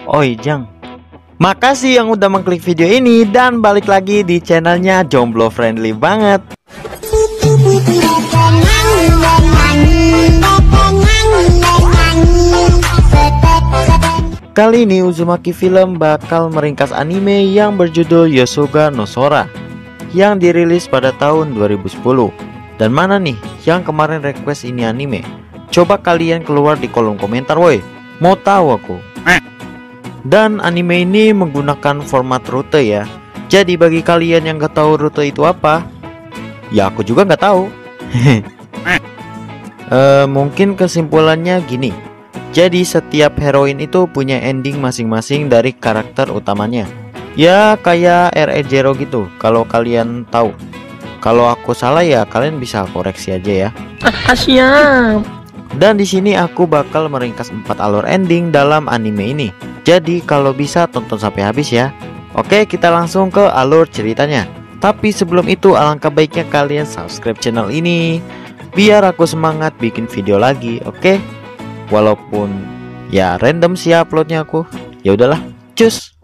Oi Jang, makasih yang udah mengklik video ini dan balik lagi di channelnya Jomblo Friendly banget. Kali ini Uzumaki Film bakal meringkas anime yang berjudul Yosuga no Sora yang dirilis pada tahun 2010. Dan mana nih yang kemarin request ini anime? Coba kalian keluar di kolom komentar woi, mau tahu aku. Dan anime ini menggunakan format rute ya. Jadi bagi kalian yang gak tahu rute itu apa, ya aku juga gak tahu. Mungkin kesimpulannya gini. Jadi setiap heroin itu punya ending masing-masing dari karakter utamanya. Ya kayak RE0 gitu, kalau kalian tahu. Kalau aku salah ya kalian bisa koreksi aja ya. Siap. Dan di sini aku bakal meringkas 4 alur ending dalam anime ini. Jadi kalau bisa tonton sampai habis ya. Oke, kita langsung ke alur ceritanya. Tapi sebelum itu alangkah baiknya kalian subscribe channel ini biar aku semangat bikin video lagi, oke? Walaupun ya random sih uploadnya aku. Ya udahlah, cus.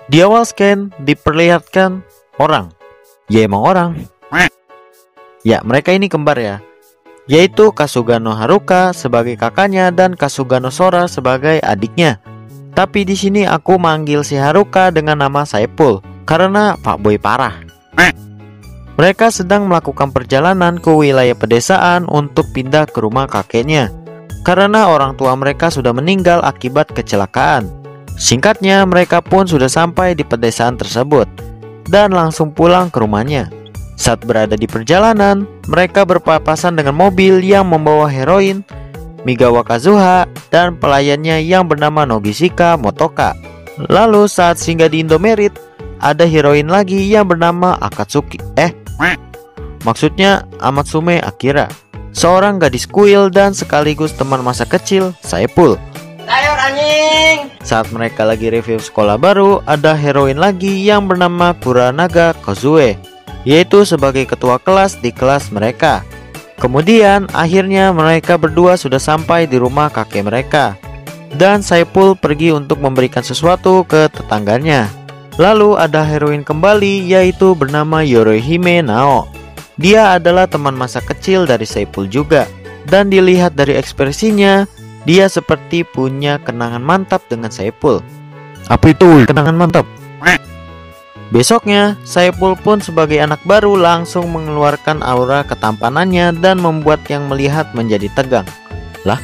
Di awal scan diperlihatkan orang. Ya emang orang. Ya mereka ini kembar ya, yaitu Kasugano Haruka sebagai kakaknya dan Kasugano Sora sebagai adiknya. Tapi di sini aku manggil si Haruka dengan nama Saepul karena fuckboy parah. Mereka sedang melakukan perjalanan ke wilayah pedesaan untuk pindah ke rumah kakeknya karena orang tua mereka sudah meninggal akibat kecelakaan. Singkatnya, mereka pun sudah sampai di pedesaan tersebut dan langsung pulang ke rumahnya. Saat berada di perjalanan, mereka berpapasan dengan mobil yang membawa heroin, Migawa Kazuha, dan pelayannya yang bernama Nogishika Motoka. Lalu saat singgah di Indomerit, ada heroin lagi yang bernama Akatsuki. Maksudnya Amatsume Akira, seorang gadis kuil dan sekaligus teman masa kecil Saepul. Sayur anjing. Saat mereka lagi review sekolah baru, ada heroin lagi yang bernama Kuranaga Kozue, yaitu sebagai ketua kelas di kelas mereka. Kemudian akhirnya mereka berdua sudah sampai di rumah kakek mereka, dan Saepul pergi untuk memberikan sesuatu ke tetangganya. Lalu ada heroin kembali, yaitu bernama Yorohime Nao. Dia adalah teman masa kecil dari Saepul juga, dan dilihat dari ekspresinya, dia seperti punya kenangan mantap dengan Saepul. Apa itu kenangan mantap? Besoknya, Saepul pun sebagai anak baru langsung mengeluarkan aura ketampanannya dan membuat yang melihat menjadi tegang. Lah?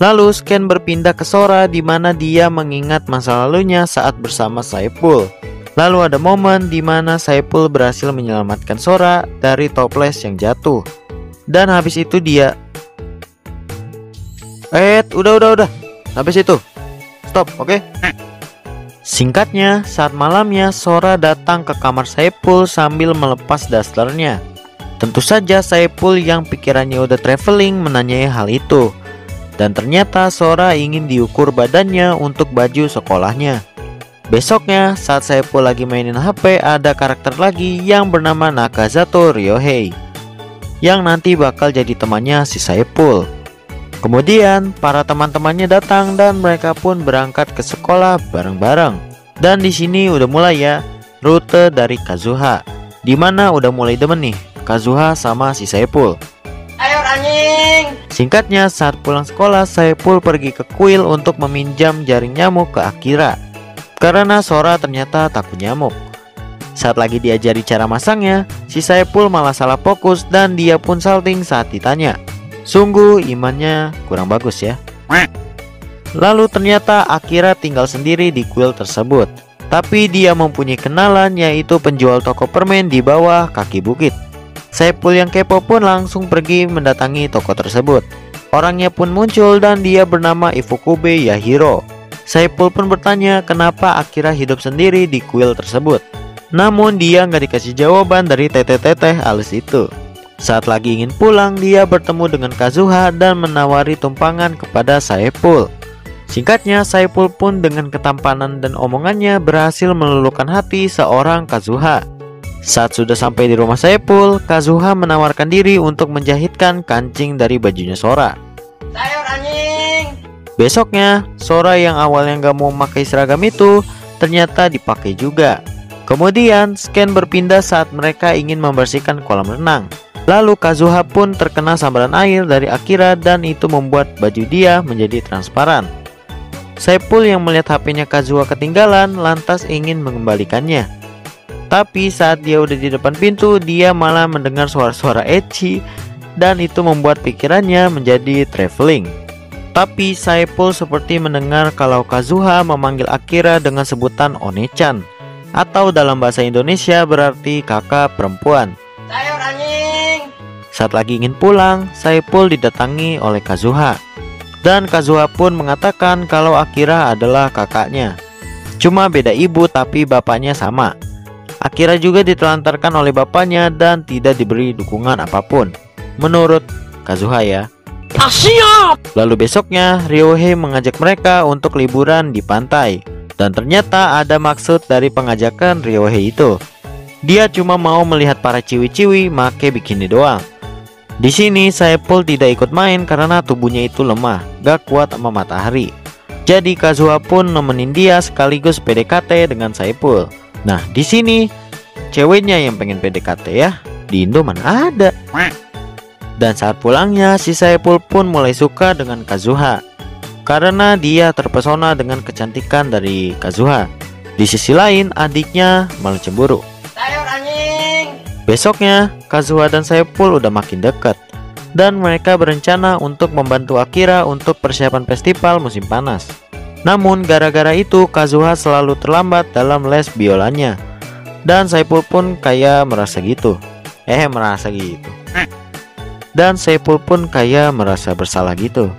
Lalu scan berpindah ke Sora di mana dia mengingat masa lalunya saat bersama Saepul. Lalu ada momen di mana Saepul berhasil menyelamatkan Sora dari toples yang jatuh. Dan habis itu dia udah. Habis itu. Stop, oke? Singkatnya, saat malamnya Sora datang ke kamar Saepul sambil melepas dasternya. Tentu saja Saepul yang pikirannya udah traveling menanyai hal itu. Dan ternyata Sora ingin diukur badannya untuk baju sekolahnya. Besoknya, saat Saepul lagi mainin HP, ada karakter lagi yang bernama Nakazato Ryohei, yang nanti bakal jadi temannya si Saepul. Kemudian para teman-temannya datang dan mereka pun berangkat ke sekolah bareng-bareng. Dan di sini udah mulai ya rute dari Kazuha, dimana udah mulai demen nih Kazuha sama si Saepul. Ayo anjing. Singkatnya, saat pulang sekolah Saepul pergi ke kuil untuk meminjam jaring nyamuk ke Akira karena Sora ternyata takut nyamuk. Saat lagi diajari cara masangnya, si Saepul malah salah fokus dan dia pun salting saat ditanya. Sungguh imannya kurang bagus ya. Lalu ternyata Akira tinggal sendiri di kuil tersebut. Tapi dia mempunyai kenalan, yaitu penjual toko permen di bawah kaki bukit. Saepul yang kepo pun langsung pergi mendatangi toko tersebut. Orangnya pun muncul dan dia bernama Ifukube Yahiro. Saepul pun bertanya kenapa Akira hidup sendiri di kuil tersebut. Namun dia nggak dikasih jawaban dari teteh-teteh alis itu. Saat lagi ingin pulang, dia bertemu dengan Kazuha dan menawari tumpangan kepada Saepul. Singkatnya, Saepul pun dengan ketampanan dan omongannya berhasil meluluhkan hati seorang Kazuha. Saat sudah sampai di rumah Saepul, Kazuha menawarkan diri untuk menjahitkan kancing dari bajunya Sora. Sayur anjing. Besoknya, Sora yang awalnya gak mau memakai seragam itu ternyata dipakai juga. Kemudian, Scan berpindah saat mereka ingin membersihkan kolam renang. Lalu Kazuha pun terkena sambaran air dari Akira dan itu membuat baju dia menjadi transparan. Saepul yang melihat HP-nya Kazuha ketinggalan lantas ingin mengembalikannya. Tapi saat dia udah di depan pintu, dia malah mendengar suara-suara ecchi dan itu membuat pikirannya menjadi traveling. Tapi Saepul seperti mendengar kalau Kazuha memanggil Akira dengan sebutan One-chan, atau dalam bahasa Indonesia berarti kakak perempuan. Sayur anjing. Saat lagi ingin pulang, Saepul didatangi oleh Kazuha. Dan Kazuha pun mengatakan kalau Akira adalah kakaknya. Cuma beda ibu tapi bapaknya sama. Akira juga ditelantarkan oleh bapaknya dan tidak diberi dukungan apapun, menurut Kazuha ya. Siap. Lalu besoknya Ryohei mengajak mereka untuk liburan di pantai. Dan ternyata ada maksud dari pengajakan Ryohei itu. Dia cuma mau melihat para ciwi-ciwi make bikini doang. Di sini Saepul tidak ikut main karena tubuhnya itu lemah, gak kuat sama matahari. Jadi Kazuha pun nemenin dia sekaligus PDKT dengan Saepul. Nah, di sini ceweknya yang pengen PDKT ya. Di Indo mana ada. Dan saat pulangnya, si Saepul pun mulai suka dengan Kazuha karena dia terpesona dengan kecantikan dari Kazuha. Di sisi lain, adiknya malah cemburu. Sayur anjing. Besoknya, Kazuha dan Saepul udah makin dekat dan mereka berencana untuk membantu Akira untuk persiapan festival musim panas. Namun gara-gara itu Kazuha selalu terlambat dalam les biolanya. Dan Saepul pun kayak merasa gitu. Dan Saepul pun kayak merasa bersalah gitu.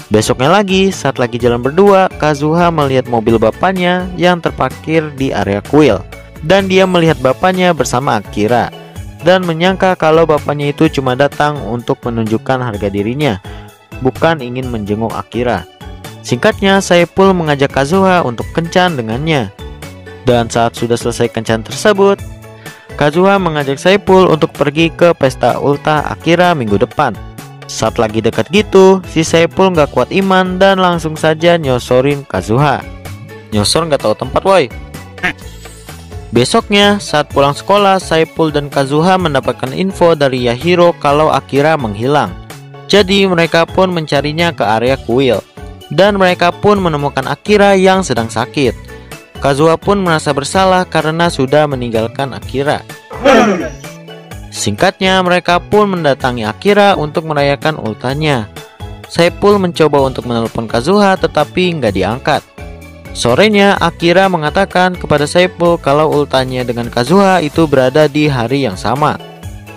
Besoknya lagi, saat lagi jalan berdua, Kazuha melihat mobil bapaknya yang terparkir di area kuil. Dan dia melihat bapaknya bersama Akira dan menyangka kalau bapaknya itu cuma datang untuk menunjukkan harga dirinya, bukan ingin menjenguk Akira. Singkatnya, Saepul mengajak Kazuha untuk kencan dengannya. Dan saat sudah selesai kencan tersebut, Kazuha mengajak Saepul untuk pergi ke pesta ultah Akira minggu depan. Saat lagi dekat gitu, si Saepul gak kuat iman dan langsung saja nyosorin Kazuha. Nyosor gak tahu tempat woi. Besoknya, saat pulang sekolah, Saepul dan Kazuha mendapatkan info dari Yahiro kalau Akira menghilang. Jadi mereka pun mencarinya ke area kuil. Dan mereka pun menemukan Akira yang sedang sakit. Kazuha pun merasa bersalah karena sudah meninggalkan Akira. Singkatnya, mereka pun mendatangi Akira untuk merayakan ultahnya. Saepul mencoba untuk menelpon Kazuha tetapi nggak diangkat. Sorenya, Akira mengatakan kepada Saepul kalau ultahnya dengan Kazuha itu berada di hari yang sama.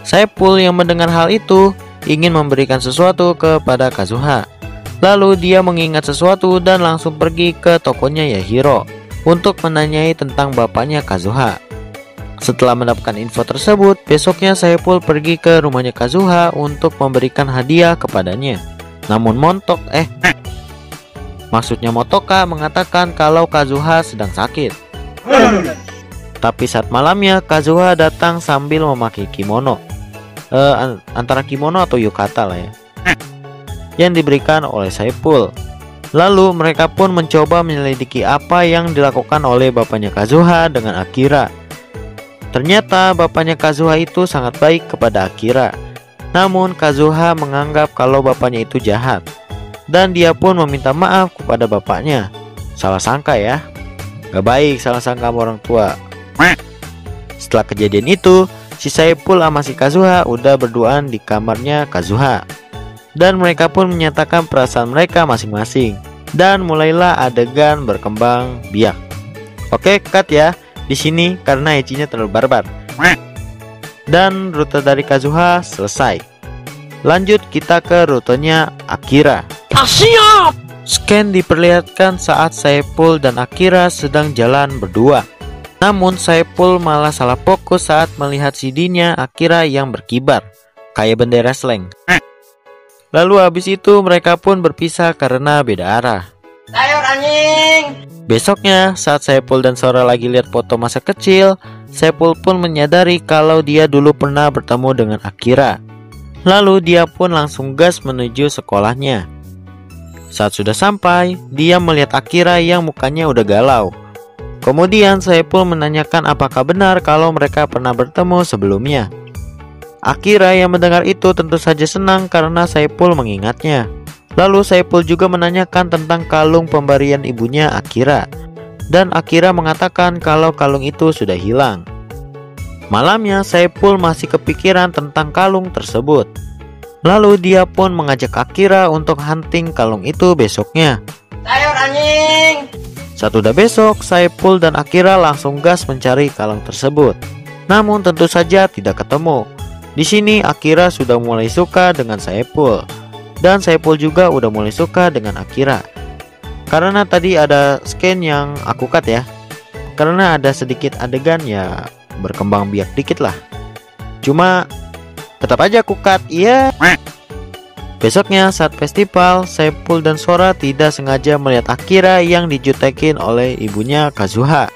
Saepul yang mendengar hal itu ingin memberikan sesuatu kepada Kazuha. Lalu dia mengingat sesuatu dan langsung pergi ke tokonya Yahiro untuk menanyai tentang bapaknya Kazuha. Setelah mendapatkan info tersebut, besoknya Saepul pergi ke rumahnya Kazuha untuk memberikan hadiah kepadanya. Namun maksudnya Motoka mengatakan kalau Kazuha sedang sakit. Tapi saat malamnya Kazuha datang sambil memakai kimono, antara kimono atau yukata lah ya, yang diberikan oleh Saepul. Lalu mereka pun mencoba menyelidiki apa yang dilakukan oleh bapaknya Kazuha dengan Akira. Ternyata bapaknya Kazuha itu sangat baik kepada Akira. Namun Kazuha menganggap kalau bapaknya itu jahat. Dan dia pun meminta maaf kepada bapaknya. Salah sangka ya. Gak baik salah sangka sama orang tua. Setelah kejadian itu, si Saepul sama si Kazuha udah berduaan di kamarnya Kazuha. Dan mereka pun menyatakan perasaan mereka masing-masing. Dan mulailah adegan berkembang biak. Oke, cut ya di sini karena ecchinya terlalu barbar. Dan rute dari Kazuha selesai. Lanjut kita ke rutenya Akira. Siap. Scan diperlihatkan saat Saepul dan Akira sedang jalan berdua. Namun Saepul malah salah fokus saat melihat CD-nya Akira yang berkibar kayak bendera slang. Lalu habis itu mereka pun berpisah karena beda arah. Sayur anjing. Besoknya saat Saepul dan Sora lagi lihat foto masa kecil, Saepul pun menyadari kalau dia dulu pernah bertemu dengan Akira. Lalu dia pun langsung gas menuju sekolahnya. Saat sudah sampai, dia melihat Akira yang mukanya udah galau. Kemudian Saipul menanyakan apakah benar kalau mereka pernah bertemu sebelumnya. Akira yang mendengar itu tentu saja senang karena Saipul mengingatnya. Lalu Saipul juga menanyakan tentang kalung pemberian ibunya Akira. Dan Akira mengatakan kalau kalung itu sudah hilang. Malamnya Saipul masih kepikiran tentang kalung tersebut. Lalu dia pun mengajak Akira untuk hunting kalung itu besoknya. Sayur anjing. Saat udah besok, Saipul dan Akira langsung gas mencari kalung tersebut. Namun tentu saja tidak ketemu. Di sini Akira sudah mulai suka dengan Saipul. Dan Saipul juga udah mulai suka dengan Akira. Karena tadi ada scan yang aku cut ya. Karena ada sedikit adegan ya berkembang biak dikit lah. Cuma tetap aja aku cut, iya. Besoknya saat festival, Saipul dan Sora tidak sengaja melihat Akira yang dijutekin oleh ibunya Kazuha.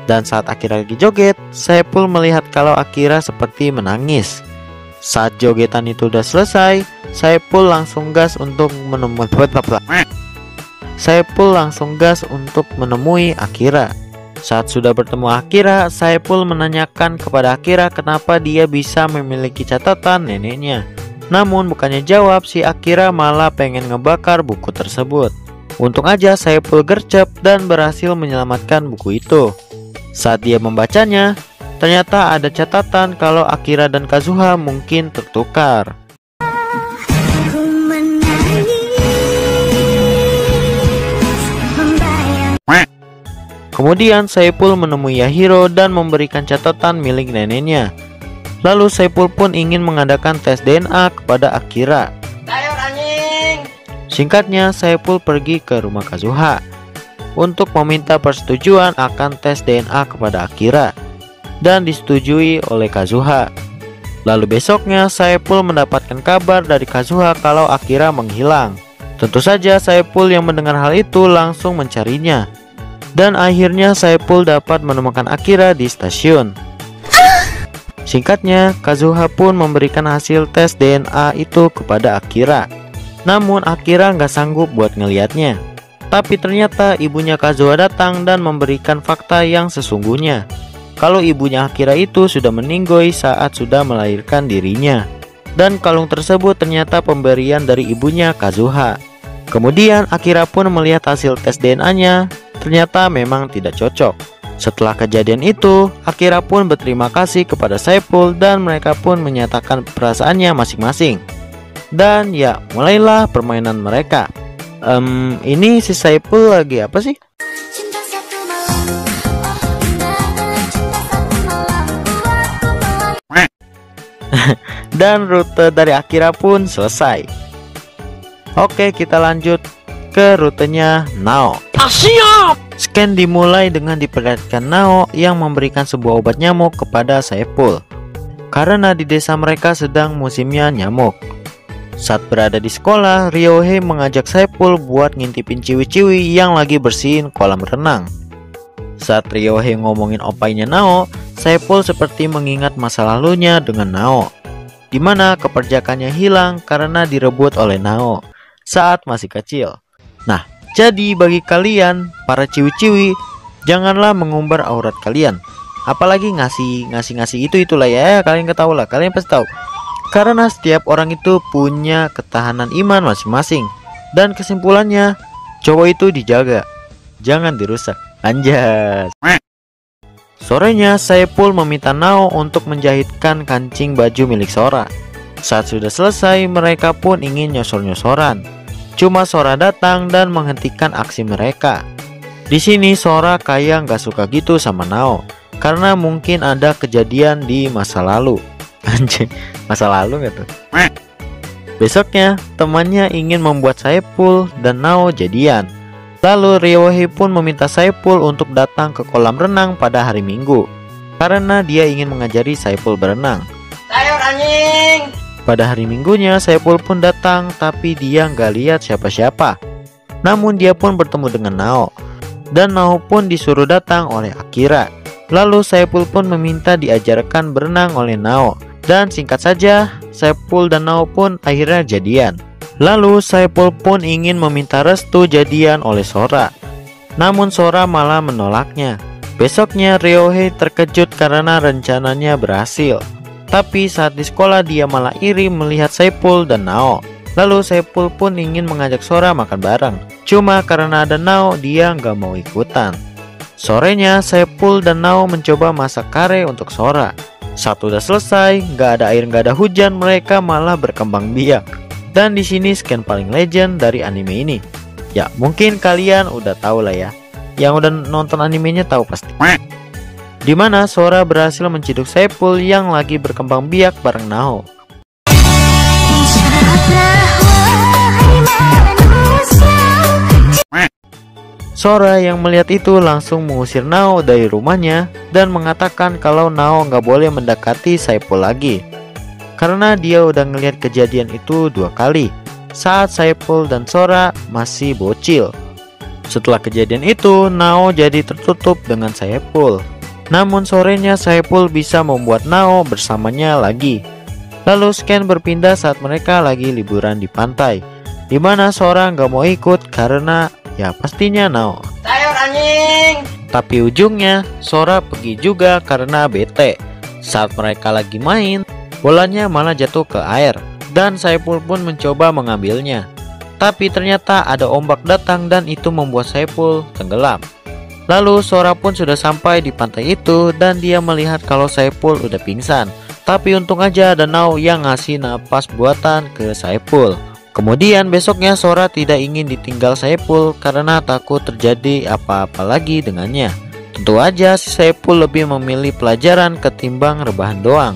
Dan saat Akira lagi joget, Saipul melihat kalau Akira seperti menangis. Saat jogetan itu udah selesai, Saipul langsung gas untuk menemui Akira. Saat sudah bertemu Akira, Saipul menanyakan kepada Akira kenapa dia bisa memiliki catatan neneknya. Namun bukannya jawab, si Akira malah pengen ngebakar buku tersebut. Untung aja Saipul gercep dan berhasil menyelamatkan buku itu. Saat dia membacanya, ternyata ada catatan kalau Akira dan Kazuha mungkin tertukar. Kemudian Saipul menemui Yahiro dan memberikan catatan milik neneknya. Lalu Saipul pun ingin mengadakan tes DNA kepada Akira. Sayur anjing. Singkatnya, Saipul pergi ke rumah Kazuha untuk meminta persetujuan akan tes DNA kepada Akira. Dan disetujui oleh Kazuha. Lalu besoknya Saipul mendapatkan kabar dari Kazuha kalau Akira menghilang. Tentu saja Saipul yang mendengar hal itu langsung mencarinya. Dan akhirnya Saipul dapat menemukan Akira di stasiun. Singkatnya, Kazuha pun memberikan hasil tes DNA itu kepada Akira. Namun Akira nggak sanggup buat ngelihatnya. Tapi ternyata ibunya Kazuha datang dan memberikan fakta yang sesungguhnya. Kalau ibunya Akira itu sudah meninggoy saat sudah melahirkan dirinya. Dan kalung tersebut ternyata pemberian dari ibunya Kazuha. Kemudian Akira pun melihat hasil tes DNA-nya, ternyata memang tidak cocok. Setelah kejadian itu, Akira pun berterima kasih kepada Saipul dan mereka pun menyatakan perasaannya masing-masing. Dan ya, mulailah permainan mereka. Ini si Saipul lagi apa sih? Dan rute dari Akira pun selesai. Oke, kita lanjut ke rutenya Nao. Siap. Scan dimulai dengan diperlihatkan Nao yang memberikan sebuah obat nyamuk kepada Saipul. Karena di desa mereka sedang musimnya nyamuk. Saat berada di sekolah, Ryohei mengajak Saipul buat ngintipin ciwi-ciwi yang lagi bersihin kolam renang. Saat Ryohei ngomongin opainya Nao, Saipul seperti mengingat masa lalunya dengan Nao, dimana keperjakannya hilang karena direbut oleh Nao saat masih kecil. Nah, jadi bagi kalian para ciwi-ciwi, janganlah mengumbar aurat kalian. Apalagi ngasih itulah ya, kalian ketahui lah, kalian pasti tahu. Karena setiap orang itu punya ketahanan iman masing-masing. Dan kesimpulannya, cowok itu dijaga, jangan dirusak. Anjas. Sorenya Saipul meminta Nao untuk menjahitkan kancing baju milik Sora. Saat sudah selesai, mereka pun ingin nyosor-nyosoran. Cuma Sora datang dan menghentikan aksi mereka. Di sini Sora kayak nggak suka gitu sama Nao, karena mungkin ada kejadian di masa lalu. Anjing, masa lalu nggak tuh? Besoknya temannya ingin membuat Saipul dan Nao jadian. Lalu Ryohei pun meminta Saipul untuk datang ke kolam renang pada hari Minggu, karena dia ingin mengajari Saipul berenang. Sayur anjing. Pada hari Minggunya Saipul pun datang, tapi dia nggak lihat siapa-siapa. Namun dia pun bertemu dengan Nao, dan Nao pun disuruh datang oleh Akira. Lalu Saipul pun meminta diajarkan berenang oleh Nao. Dan singkat saja, Saipul dan Nao pun akhirnya jadian. Lalu Saipul pun ingin meminta restu jadian oleh Sora. Namun Sora malah menolaknya. Besoknya Ryohei terkejut karena rencananya berhasil. Tapi saat di sekolah dia malah iri melihat Saipul dan Nao. Lalu Saipul pun ingin mengajak Sora makan bareng. Cuma karena ada Nao dia nggak mau ikutan. Sorenya Saipul dan Nao mencoba masak kare untuk Sora. Saat udah selesai, nggak ada air nggak ada hujan, mereka malah berkembang biak. Dan di sini scan paling legend dari anime ini. Ya mungkin kalian udah tahu lah ya. Yang udah nonton animenya tahu pasti. Dimana Sora berhasil menciduk Saipul yang lagi berkembang biak bareng Nao. Sora yang melihat itu langsung mengusir Nao dari rumahnya dan mengatakan kalau Nao nggak boleh mendekati Saipul lagi. Karena dia udah ngelihat kejadian itu 2 kali saat Saipul dan Sora masih bocil. Setelah kejadian itu, Nao jadi tertutup dengan Saipul. Namun sorenya Saipul bisa membuat Nao bersamanya lagi. Lalu scan berpindah saat mereka lagi liburan di pantai, dimana Sora nggak mau ikut karena ya pastinya Nao. Sayur anjing. Tapi ujungnya Sora pergi juga karena bete. Saat mereka lagi main, bolanya malah jatuh ke air dan Saipul pun mencoba mengambilnya. Tapi ternyata ada ombak datang dan itu membuat Saipul tenggelam. Lalu Sora pun sudah sampai di pantai itu dan dia melihat kalau Saipul udah pingsan. Tapi untung aja ada Nao yang ngasih napas buatan ke Saipul. Kemudian besoknya Sora tidak ingin ditinggal Saipul karena takut terjadi apa-apa lagi dengannya. Tentu aja si Saipul lebih memilih pelajaran ketimbang rebahan doang.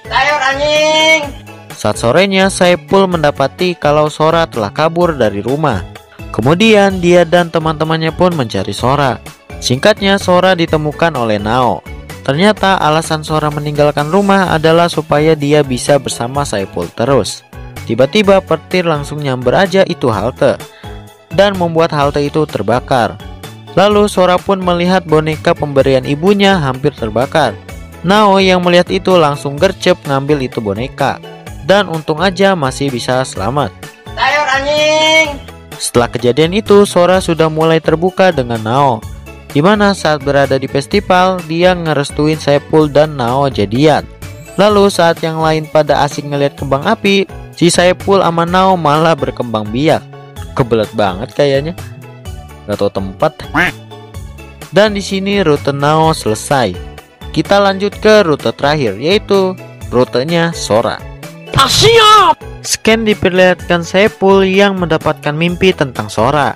Sayur anjing. Saat sorenya Saipul mendapati kalau Sora telah kabur dari rumah. Kemudian dia dan teman-temannya pun mencari Sora. Singkatnya Sora ditemukan oleh Nao. Ternyata alasan Sora meninggalkan rumah adalah supaya dia bisa bersama Saipul terus. Tiba-tiba petir langsung nyamber aja itu halte dan membuat halte itu terbakar. Lalu Sora pun melihat boneka pemberian ibunya hampir terbakar. Nao yang melihat itu langsung gercep ngambil itu boneka. Dan untung aja masih bisa selamat. Sayur anjing. Setelah kejadian itu Sora sudah mulai terbuka dengan Nao. Dimana saat berada di festival dia ngerestuin Saipul dan Nao jadian. Lalu saat yang lain pada asik ngeliat kembang api, si Saipul sama Nao malah berkembang biak. Kebelet banget kayaknya. Gak tau tempat. Dan di sini rute Nao selesai. Kita lanjut ke rute terakhir, yaitu rutenya Sora. Siap. Scan diperlihatkan Saipul yang mendapatkan mimpi tentang Sora.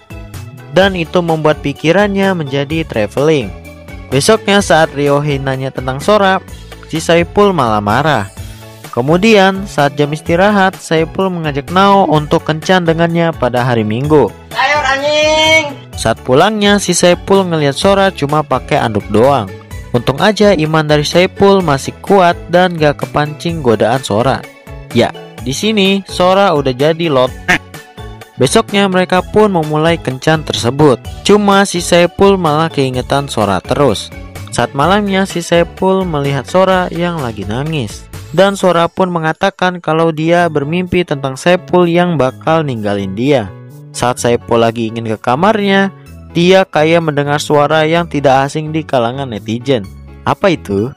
Dan itu membuat pikirannya menjadi traveling. Besoknya saat Ryohei nanya tentang Sora, si Saipul malah marah. Kemudian saat jam istirahat, Saipul mengajak Nao untuk kencan dengannya pada hari Minggu. Sayur anjing. Saat pulangnya si Saipul ngelihat Sora cuma pakai anduk doang. Untung aja iman dari Saipul masih kuat dan gak kepancing godaan Sora. Ya, di sini Sora udah jadi lot. Besoknya mereka pun memulai kencan tersebut. Cuma si Saipul malah keingetan Sora terus. Saat malamnya si Saipul melihat Sora yang lagi nangis. Dan Sora pun mengatakan kalau dia bermimpi tentang Saipul yang bakal ninggalin dia. Saat Saipul lagi ingin ke kamarnya, dia kayak mendengar suara yang tidak asing di kalangan netizen. Apa itu?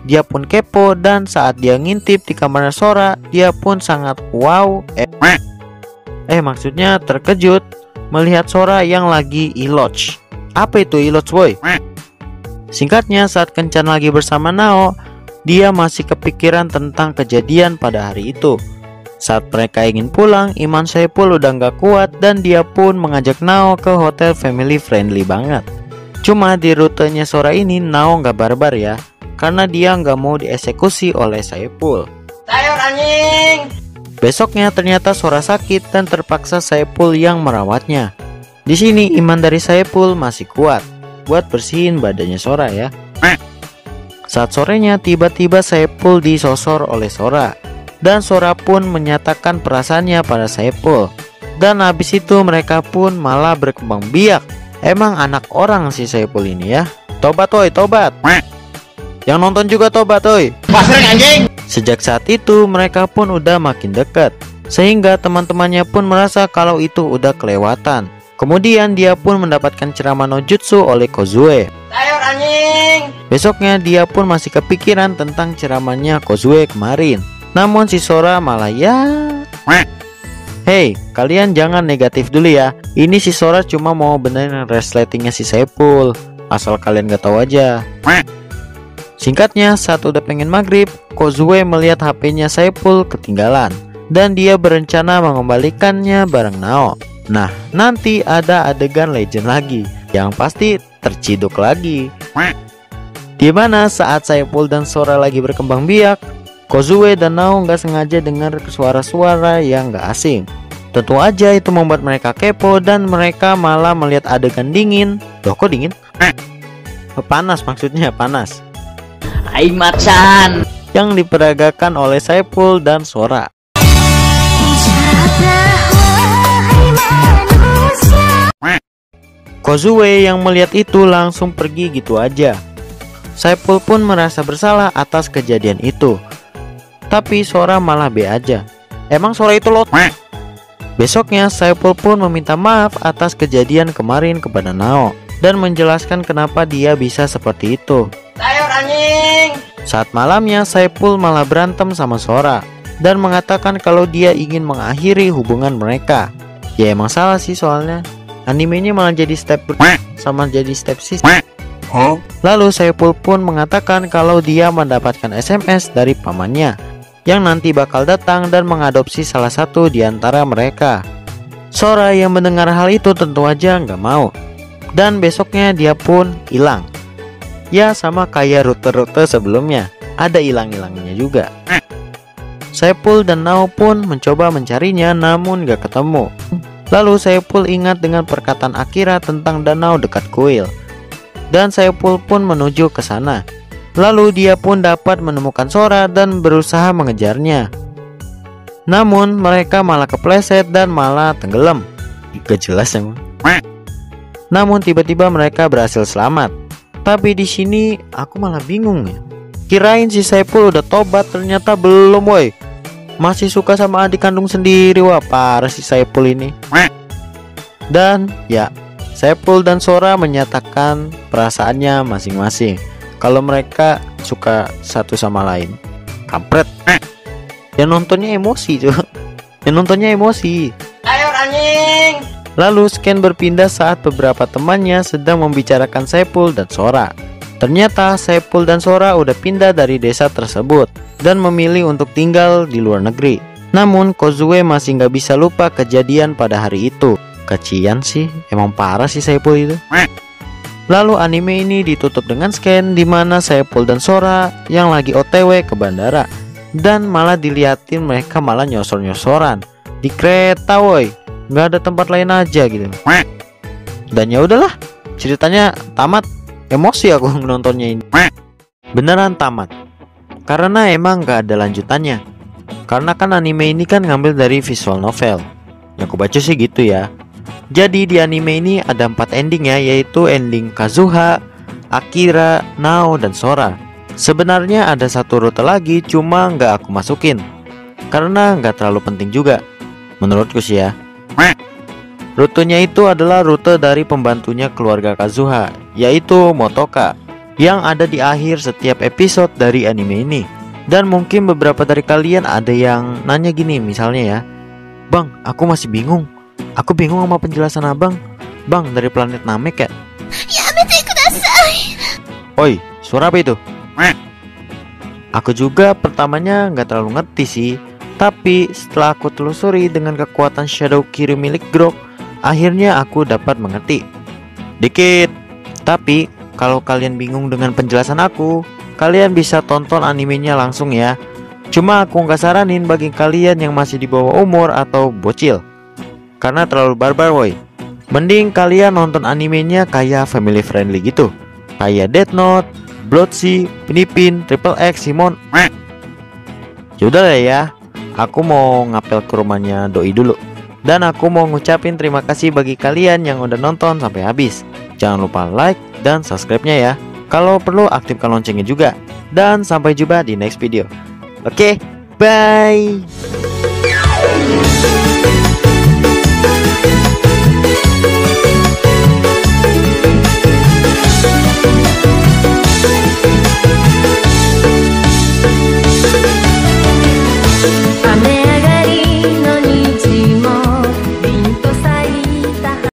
Dia pun kepo dan saat dia ngintip di kamarnya Sora, dia pun sangat wow. Maksudnya terkejut melihat Sora yang lagi iloj. Apa itu iloj boy? Singkatnya saat kencan lagi bersama Nao, dia masih kepikiran tentang kejadian pada hari itu. Saat mereka ingin pulang, iman Saipul udah gak kuat dan dia pun mengajak Nao ke hotel family friendly banget. Cuma di rutenya Sora ini Nao gak barbar ya, karena dia gak mau dieksekusi oleh Saipul. Sayur anjing. Besoknya ternyata Sora sakit dan terpaksa Saipul yang merawatnya. Di sini iman dari Saipul masih kuat buat bersihin badannya Sora ya. Saat sorenya tiba-tiba Saipul disosor oleh Sora. Dan Sora pun menyatakan perasaannya pada Saipul. Dan habis itu mereka pun malah berkembang biak. Emang anak orang si Saipul ini ya. Tobat oi, tobat. Yang nonton juga tobat oi. Pasreng anjing. Sejak saat itu mereka pun udah makin dekat. sehingga teman-temannya pun merasa kalau itu udah kelewatan. Kemudian dia pun mendapatkan ceramah no jutsu oleh Kozue. Sayur anjing. Besoknya dia pun masih kepikiran tentang ceramahnya Kozue kemarin. Namun si Sora malah Hey, kalian jangan negatif dulu ya. Ini si Sora cuma mau benerin resletingnya si Saepul. Asal kalian gak tahu aja. Singkatnya, saat udah pengen maghrib, Kozue melihat HP-nya Saepul ketinggalan. Dan dia berencana mengembalikannya bareng Nao. Nah, nanti ada adegan legend lagi, yang pasti terciduk lagi. Dimana saat Saepul dan Sora lagi berkembang biak, Kozue dan Nao nggak sengaja dengar suara-suara yang nggak asing. Tentu aja itu membuat mereka kepo dan mereka malah melihat adegan dingin. Loh, kok dingin? Panas, maksudnya panas. Hai macan. Yang diperagakan oleh Saepul dan Sora. Kozue yang melihat itu langsung pergi gitu aja. Saepul pun merasa bersalah atas kejadian itu. Tapi Sora malah be aja. Emang Sora itu lot? Besoknya Saepul pun meminta maaf atas kejadian kemarin kepada Nao dan menjelaskan kenapa dia bisa seperti itu. Sayur anjing. Saat malamnya Saepul malah berantem sama Sora dan mengatakan kalau dia ingin mengakhiri hubungan mereka. Ya emang salah sih, soalnya animenya malah jadi step sama jadi step sis. Lalu Saepul pun mengatakan kalau dia mendapatkan SMS dari pamannya yang nanti bakal datang dan mengadopsi salah satu di antara mereka. Sora yang mendengar hal itu tentu aja nggak mau. Dan besoknya dia pun hilang. Ya sama kayak rute-rute sebelumnya, ada hilang-hilangnya juga. Saepul dan Nao pun mencoba mencarinya namun gak ketemu. Lalu Saepul ingat dengan perkataan Akira tentang danau dekat kuil. Dan Saepul pun menuju ke sana. Lalu dia pun dapat menemukan Sora dan berusaha mengejarnya. Namun mereka malah kepleset dan malah tenggelam. Gak jelas emang. Namun tiba-tiba mereka berhasil selamat. Tapi di sini aku malah bingung ya. Kirain si Saepul udah tobat, ternyata belum woi. Masih suka sama adik kandung sendiri. Wah, parah si Saepul ini. Dan ya, Saepul dan Sora menyatakan perasaannya masing-masing kalau mereka suka satu sama lain. Kampret. Yang nontonnya emosi tuh. Yang nontonnya emosi. Sayur anjing. Lalu scan berpindah saat beberapa temannya sedang membicarakan Saepul dan Sora. Ternyata Saepul dan Sora udah pindah dari desa tersebut dan memilih untuk tinggal di luar negeri. Namun Kozue masih nggak bisa lupa kejadian pada hari itu. Kecian sih, emang parah sih Saepul itu. Lalu anime ini ditutup dengan scan di mana Saepul dan Sora yang lagi OTW ke bandara dan malah diliatin mereka malah nyosor-nyosoran di kereta woi. Nggak ada tempat lain aja gitu. Dan ya udahlah, ceritanya tamat. Emosi aku nontonnya ini. Beneran tamat. Karena emang gak ada lanjutannya. Karena kan anime ini kan ngambil dari visual novel. Yang aku baca sih gitu ya. Jadi di anime ini ada 4 ending ya, yaitu ending Kazuha, Akira, Nao, dan Sora. Sebenarnya ada satu rute lagi, cuma gak aku masukin karena gak terlalu penting juga menurutku sih ya. Rutenya itu adalah rute dari pembantunya keluarga Kazuha, yaitu Motoka, yang ada di akhir setiap episode dari anime ini. Dan mungkin beberapa dari kalian ada yang nanya gini misalnya ya, "Bang, aku masih bingung. Aku bingung sama penjelasan abang. Bang, dari planet Namek ya?" Yamete kudasai. Oi, suara apa itu? Aku juga pertamanya nggak terlalu ngerti sih. Tapi setelah aku telusuri dengan kekuatan Shadow Kyrie milik Grok, akhirnya aku dapat mengerti dikit. Tapi kalau kalian bingung dengan penjelasan aku, kalian bisa tonton animenya langsung ya. Cuma aku nggak saranin bagi kalian yang masih di bawah umur atau bocil, karena terlalu barbar woi. Mending kalian nonton animenya kayak family friendly gitu, kayak Death Note, Bloodshot, Pinipin, Triple X, Simon. Yaudah lah ya, aku mau ngapel ke rumahnya Doi dulu. Dan aku mau ngucapin terima kasih bagi kalian yang udah nonton sampai habis. Jangan lupa like dan subscribe-nya ya. Kalau perlu aktifkan loncengnya juga. Dan sampai jumpa di next video. Oke, bye.